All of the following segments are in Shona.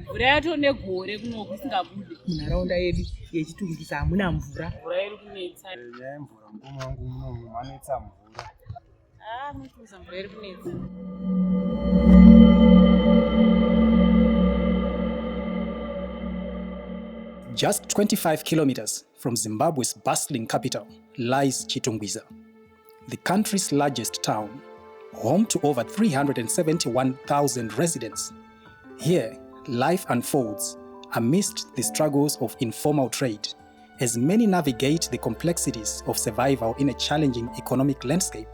Mvura yacho negore kunoku isingabudi. Munharaunda yedu yeChitungwiza hamuna mvura. Mvura iri kunetsa. Nyaya yemvura mugomo wangu munomu manetsa mvura. Munotuza mvura iri kunetsa. Just 25 kilometers from Zimbabwe's bustling capital lies Chitungwiza, the country's largest town, home to over 371,000 residents. Here, life unfolds amidst the struggles of informal trade, as many navigate the complexities of survival in a challenging economic landscape.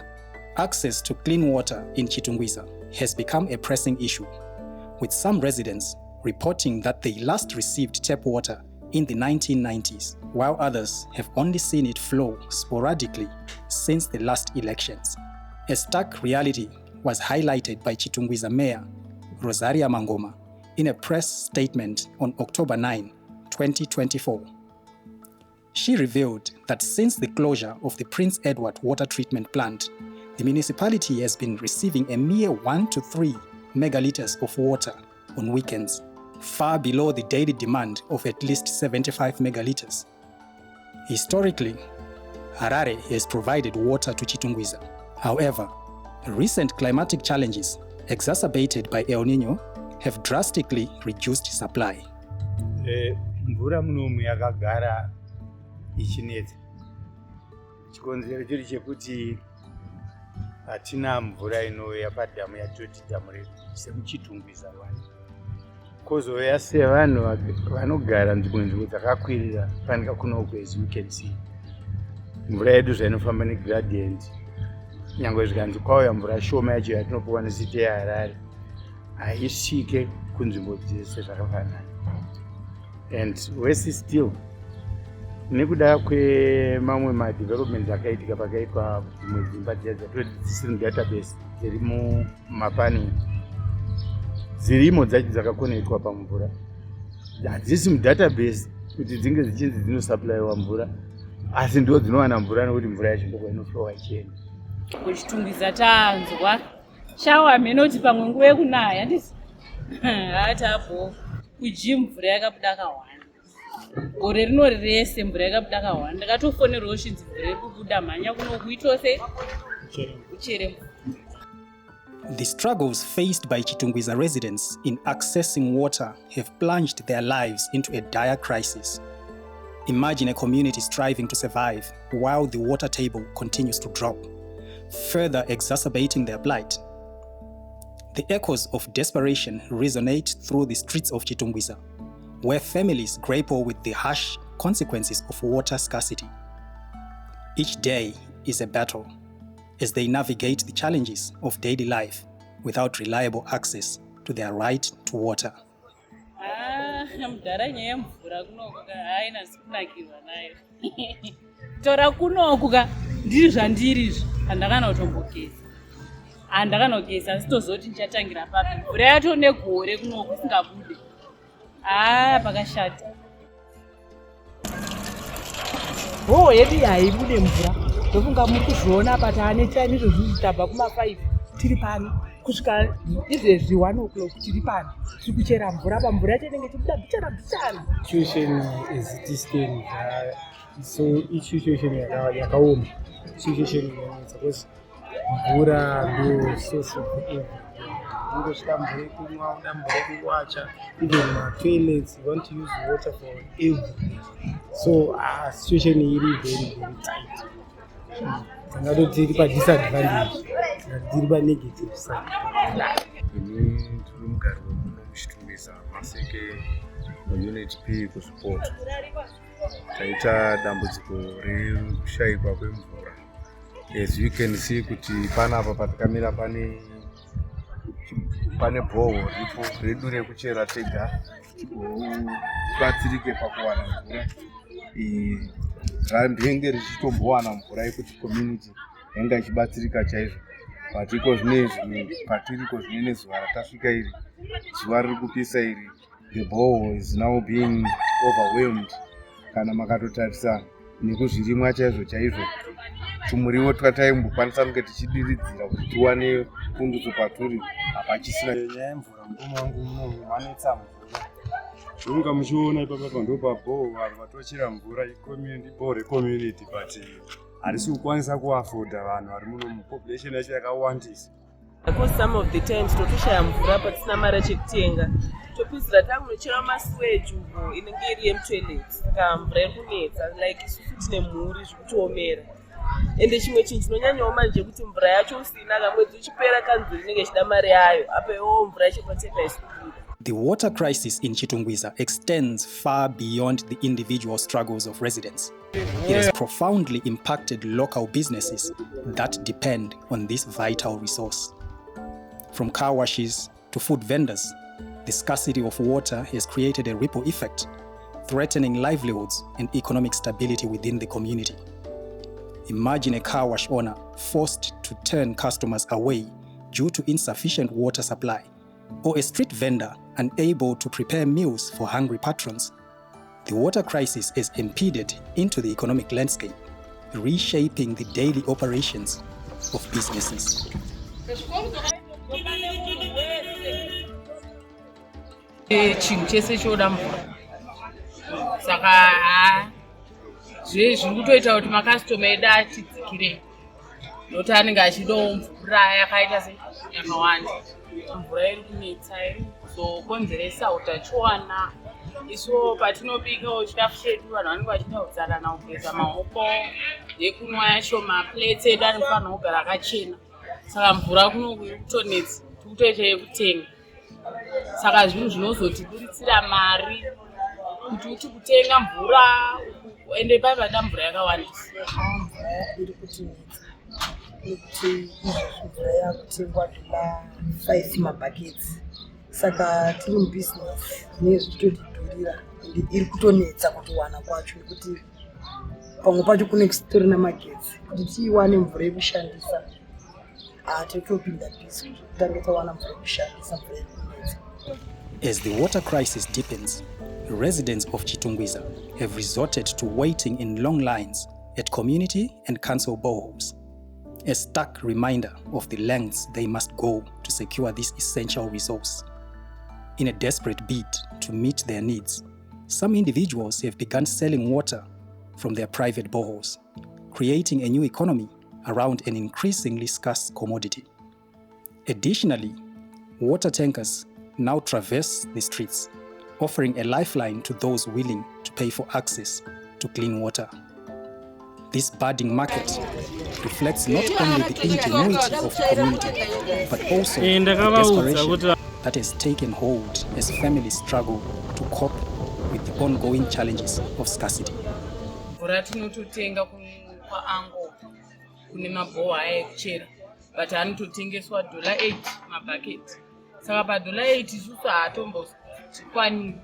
Access to clean water in Chitungwiza has become a pressing issue, with some residents reporting that they last received tap water in the 1990s, while others have only seen it flow sporadically since the last elections. A stark reality was highlighted by Chitungwiza Mayor Rosaria Mangoma in a press statement on October 9, 2024. She revealed that since the closure of the Prince Edward Water Treatment Plant, the municipality has been receiving a mere 1 to 3 megalitres of water on weekends, far below the daily demand of at least 75 megalitres. Historically, Harare has provided water to Chitungwiza. However, recent climatic challenges, exacerbated by El Niño, have drastically reduced supply. Mvura munomu yakagara ichinetsa. Chikonzero chiri chekuti hatina mvura inouya padhamu yatoti dhamu redu semuChitungwiza vana. Kozouya sevanhu vanogara nzvimbo dzakakwirira fanika kunoku, as you can see. Mvura yedu zvainofamba negradient. Nyangwe zvikanzi kwauya mvura shoma yacho yatinopiwa nesiti yeHarare haisvike kunzvimbo dzese zvakafanana. And worse still, nekuda kwemamwe madevelopment akaitika pakaitwa dzimwe dzimba dzisiri mudatabase dziri mumapanning, dzirimo dzacho dzakakonekwa pamvura, hadzisi mudatabase kuti dzinge dzichinzi dzinosupplywa mvura, asi ndo dzinowana mvura nekuti mvura yacho ndokwa inoflowa ichienda. Kuchitungwiza tanzwa shawa menoti pamwe nguva yekunaya handisi hatapo kuji mvura yakabuda kawanda. Gore rinori rese mvura yakabuda kawanda. Ndakatofonerawo shinzi mvura iri kubuda mhanya kunoku itose uchere. The struggles faced by Chitungwiza residents in accessing water have plunged their lives into a dire crisis. Imagine a community striving to survive while the water table continues to drop, further exacerbating their plight. The echoes of desperation resonate through the streets of Chitungwiza, where families grapple with the harsh consequences of water scarcity. Each day is a battle as they navigate the challenges of daily life without reliable access to their right to water. Mudhara nyaya yemvura kunoku haina sikunakirwa nayo. Tora kunoku ndiri zvandiri izvi handakana kutombogeza. Handakana kugeza asi tozoti ndichatangira papi. Mvura yacho negore kunoku isingabude. Pakashata. Hoho yedu haibude mvura. Ndofunga muri kuzviona apa taane chaizvo zvinhu tabva kuma5 tiri pano kusvika izvezvi 1 o'clock tiri pano tiri kuchera mvura pamvura yacho inenge ichibuda bichana. Situation is distant, so each situation yakaoma. Situation because mvura ndo source of everything. Ungosvika mvura yekumwa, uda mvura yekuwacha, even toilets, you want to use water for everything. So situation iri very tight. Tingatoti iri padisadvantage, tiri panegative side. Ini tiri mugari wemuno muChitungwiza Maseke muUnit P kuSport. Taita dambudziko rekushayikwa kwemvura. As you can see kuti panapa patikamira pane borehole ripo redu rekuchera tega batsirike pakuwana mvura. Randenge richitombowana mvura yekuti community yenga ichibatsirika chaizvo. Patiko zvine zuva ratasvika iri, zuva riri kupisa iri, the borehole is now being overwhelmed. Kana makatotarisa nekuzvirimwa chaizvo tumuriwo twataimbokwanisa kunge tichidiridzira kuti tiwane pundutso paturi hapachisina. Nyaya yemvura mugomo wangu munomu manetsa mvura. zvomunga muchiona ipapa ndo pabhoho vanhu vatochera mvura bhoho recommunity but harisi kukwanisa kuafoda vanhu vari muno mupopulation yacho yakawandisa. Because some of the times totoshaya mvura patisina mari yekutenga topedzisira takunochera masiweji uko inenge iri yemutoilet saka mvura iri kunetsa like isusu tine mhuri zvikutoomera ende chimwe chinhu chinonyanyawo manje kuti mvura yacho usina kamwedzi uchipera kanzuri inenge ichida mari yayo apa iwowo mvura yacho patepa isikubuda. The water crisis in Chitungwiza extends far beyond the individual struggles of residents. It has profoundly impacted local businesses that depend on this vital resource. From car washes to food vendors, the scarcity of water has created a ripple effect, threatening livelihoods and economic stability within the community. Imagine a car wash owner forced to turn customers away due to insufficient water supply, or a street vendor unable to prepare meals for hungry patrons. The water crisis has impeded into the economic landscape, reshaping the daily operations of businesses. Chinhu chese choda mvura saka zviri kutoita kuti makastoma edu atidzikire nokuti anenge achidawo mvura yakaita yakawanda. Mvura iri kunetsa iri kuzokonzeresa utachiwana. Isu patinobikawo chikafu chedu vanhu vanenge vachida kudzarana kugeza maoko nekunwa yacho maplates edu anofanira kugara akachena. Saka mvura kunoku iri kutonetsa tikutoita yekutenga. Saka zvinhu zvinozotiburitsira mari kuti uti kutenga mvura ende paipata mvura yakawandisa. Mvura iri kutinetsa nekuti mvura yakutengwa $5 mabhaketsi. Saka tiri mubizinesi zvinenge zvichitotidhurira ende iri kutonetsa kutowana kwacho nekuti pamwe pacho kunenge kusitorina magetsi kuti tiiwane mvura yekushandisa totopinda bhizi kuti titange tawana mvura yekushandisa mvura iri kunetsa. As the water crisis deepens, residents of Chitungwiza have resorted to waiting in long lines at community and council boreholes, a stark reminder of the lengths they must go to secure this essential resource. In a desperate bid to meet their needs, some individuals have begun selling water from their private boreholes, creating a new economy around an increasingly scarce commodity. Additionally, water tankers now traverse the streets, offering a lifeline to those willing to pay for access to clean water. This budding market reflects not only the ingenuity of the community, but also the desperation that has taken hold as families struggle to cope with the ongoing challenges of scarcity. Mvura tinototenga kwaango kune mabhoho aya ekuchera but anototengeswa $8 mabhaketi. Saka pa$8 isusu haatombotikwaniri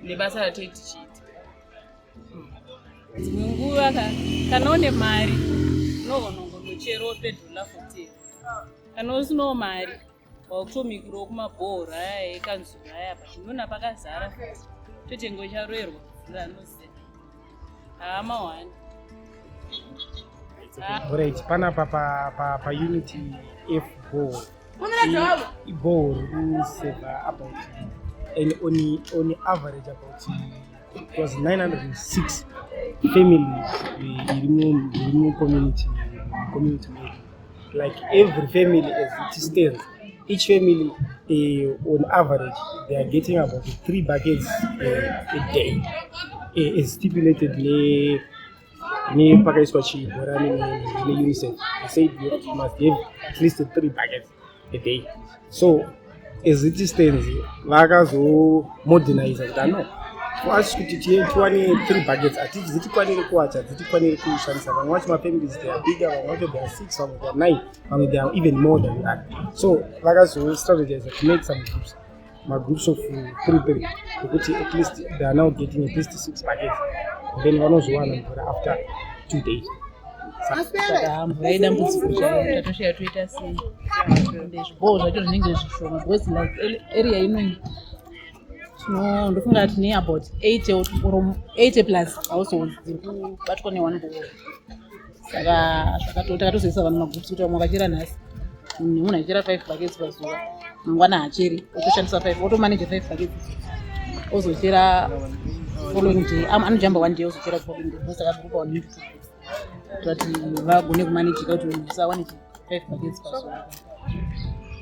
nebasa ratetichiita. Dzimwe nguva kana une mari unogona kungocherawo $14. Kana usinawo mari wakutomikirawo kumabhohoro aya ekanzuru aya unoona pakazara futi totengo charoerwa mvura anoziya haamawani. Alright, panapa pa unity F bore. Bore save about and on average about it was 906 families in community. Like every family as it stands, each family on average they are getting about 3 buckets a day. Is stipulated ni pakaiswa chibhorani UNICEF. They said you must have at least 3 buckets a day. So as it stands, vakazo modernize kuti no for us kuti tiwane 3 buckets atidzitikwanire kuwacha dzitikwanire kushandisa. Vamwe vacho mafamilies they are bigger, vamwe vacho they are 6, vamwe they are 9, vamwe they are even more than that. So vakazo strategize to make some groups, groups of 3 because at least they are now getting at least 6 buckets. Then vanozowana mvura after 2 days. Saka mvura idambudziko tatosheya toita sei ende zviboho zvacho zvinenge zvishoma because like area inoi ndofunga tine about 80 plus households dziri kubatwa ne1 boho. Saka takatozoisa vanhu magroups kuti vamwe vachera nhasi munhu achera 5 buckets pazuva mangwana hacheri otoshandisa 5 otomanage 5 buckets. ozochera following day anojamba one day ozochera following day saka tiri kupa one kuti vagone kumanejika kuti usawane 5 buckets pazuva.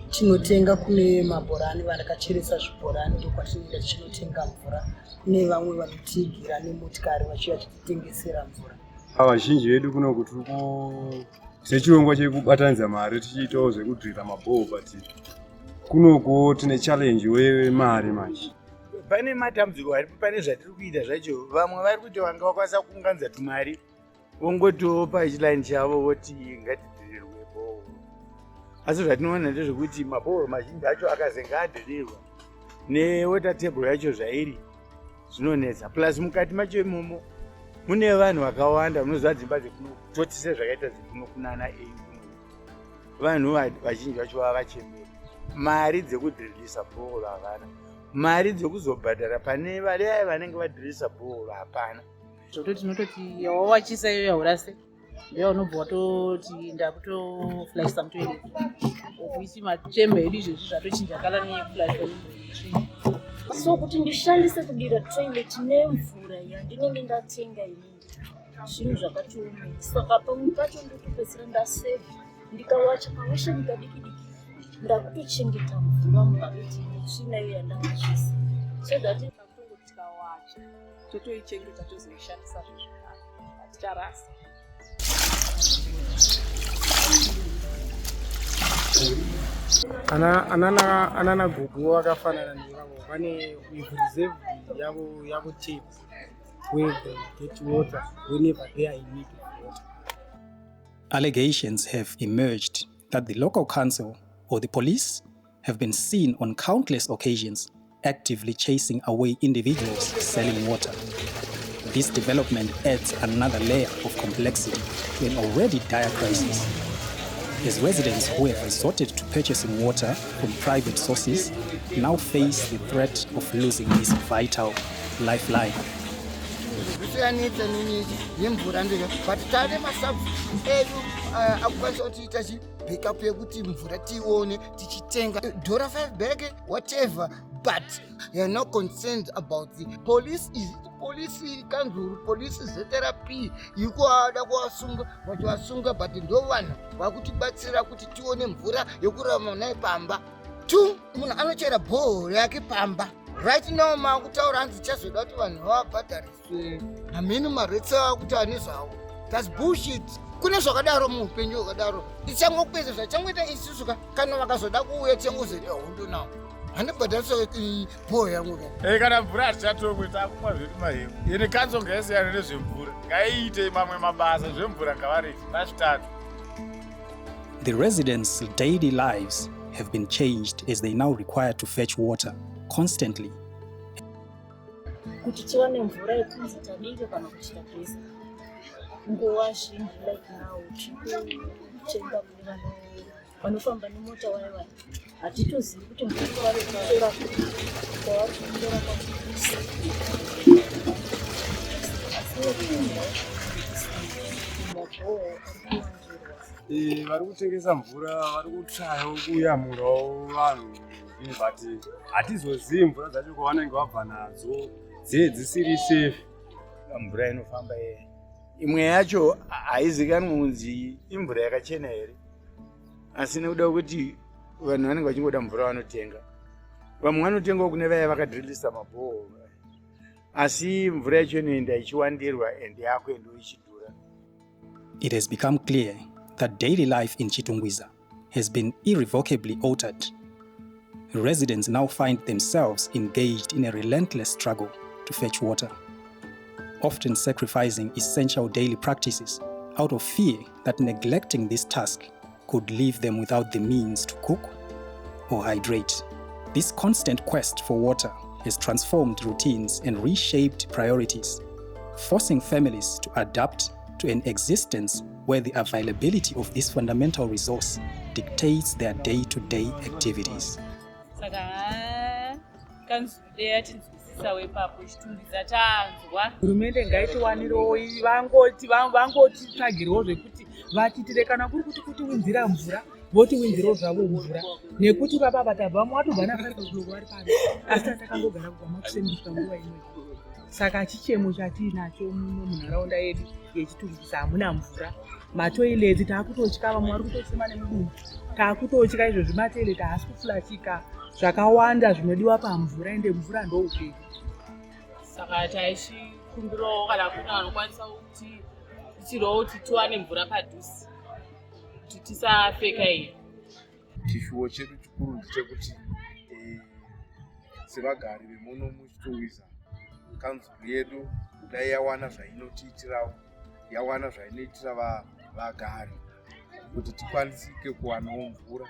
Tinotenga kune mabhorani vanakacheresa zvibhorani ndokwatinoenda tichinotenga mvura kune vamwe vanotigira nemotikari vachiuya tichitengesera mvura. Vazhinji vedu kuno kuti sechirongwa chekubatanidza mari tichiitawo zvekudhirira mabhoo but kunoko tine challenge wemari manje. Pane matambudziko aripo, pane zvatiri kuita zvacho. Vamwe vari kuti vanga vakwanisa kuunganidza tumari vongotopa chilaini chavo voti ngatidhirirwe bhoo. Asi zvatinoona ndezvekuti mabhoo mazhinji acho akazenga adhirirwa newota tebhuru yacho zvairi zvinonetsa. Plus mukati macho imomo mune vanhu vakawanda unoziva dzimba dzekunototise zvakaita dzekunokunana vanhu vazhinji vacho vava vachemberi. Mari dzekudhiririsa bhoo havana, mari dzekuzobhadhara pane vaya vanenge vadhiririsa bhoo hapana. Zvototi tinototi yawawachisa iyo yaurase ndeya unobva watoti ndakutoflashisa mutoilet okuisi machembe edu izvezvi zvatochinja kala neflash. So kuti ndishandise kudira toilet nemvura yandinenge ndatenga inini zvinhu zvakatiomera, saka pamwe pacho ndotopedzera ndaseva ndikawacha pawasha ndikadikidiki ndakutochengeta mvura mubhaketi netsvina iyo yandangachisa so that pakutongo tikawacha totoichengeta tozoishandisa zvezvakare haticharasa. anana gugu vakafanana nevavo vane reserve yavo taps where they get water whenever they are in need of water. Allegations have emerged that the local council or the police have been seen on countless occasions actively chasing away individuals selling water. This development adds another layer of complexity to an already dire crisis, as residents who have resorted to purchasing water from private sources now face the threat of losing this vital lifeline. Backup yekuti mvura tione tichitenga $5 bag whatever, but they are not concerned about the police. Is it police kanzuru police zetherapy ikuada kuwasunga vachivasunga but ndo vanhu vakutibatsira kuti tione mvura yekurarama nayo pamba tu. Munhu anochera bhoo yake pamba right now makutaura hanzi chazoda kuti vanhu vavabhadhariswe hamini maretsi akuti ane zvavo. That's bullshit. Kune zvakadaro muupenyu wakadaro ichangokweza zvachangoita isusu kana vakazoda kuuya tichangozodea hondo nawo handibhadhariswa bhoo yangu kana mvura hatichatomwe takumwa zvedu maheu ine kanzo ngaisiyana nezvemvura ngaiite mamwe mabasa zvemvura ngavareki vazvitatu. The residents' daily lives have been changed as they now require to fetch water constantly. Kuti tiwane mvura yekunzi tabike kana kuti tapesa nguva zhinji like now tikutenga kune vanofamba nemota vaya hatitozivi kuti mvura vari kuchera kwavachitera kwakupisa vari kutengesa mvura vari kutsvayawo kuyamurawo vanhu but hatizozivi mvura dzacho kwavanenge vabva nadzo dzisiri safe. Mvura inofamba imwe yacho haizikanwi kunzi imvura yakachena here, asi nekuda kuti vanhu vanenge vachingoda mvura vanotenga. Vamwe vanotengawo kune vaya vakadhirilisa mabhoo, asi mvura yacho inoenda ichiwandirwa and yakuendawo ichidhura. It has become clear that daily life in Chitungwiza has been irrevocably altered. Residents now find themselves engaged in a relentless struggle to fetch water, often sacrificing essential daily practices out of fear that neglecting this task could leave them without the means to cook or hydrate. This constant quest for water has transformed routines and reshaped priorities, forcing families to adapt to an existence where the availability of this fundamental resource dictates their day-to-day activities. Hurumende ngaitiwanirewo vangotitsvagirwo zvekuti vatitire kana kuri kuti winzira mvura votiwinzirawo zvavo mvura, nekuti baba tabvamo watobva na5 o'clock vari pano, asi tatakangogara kugama kusendiswa nguva imwe. Saka chichemo chatinacho muno munharaunda yedu yechitungisa hamuna mvura. Matoileti taakutotya, vamwe vari kutochema nemudumbu, taakutotya izvo zvimatoileti haasi kufulashika, zvakawanda zvinodiwa pamvura, ende mvura ndoupenyu. Saka taichikumbirawo kana kuna vanokwanisa kuti tichirawo kuti tiwane mvura padhuze kuti tisapfeka iyi. Chishuwo chedu chikuru ndechekuti sevagari vemuno muchitowisa kanzuru yedu dai yawana zvainotiitirawo, yawana zvainoitira vagari kuti tikwanisike kuwanawo mvura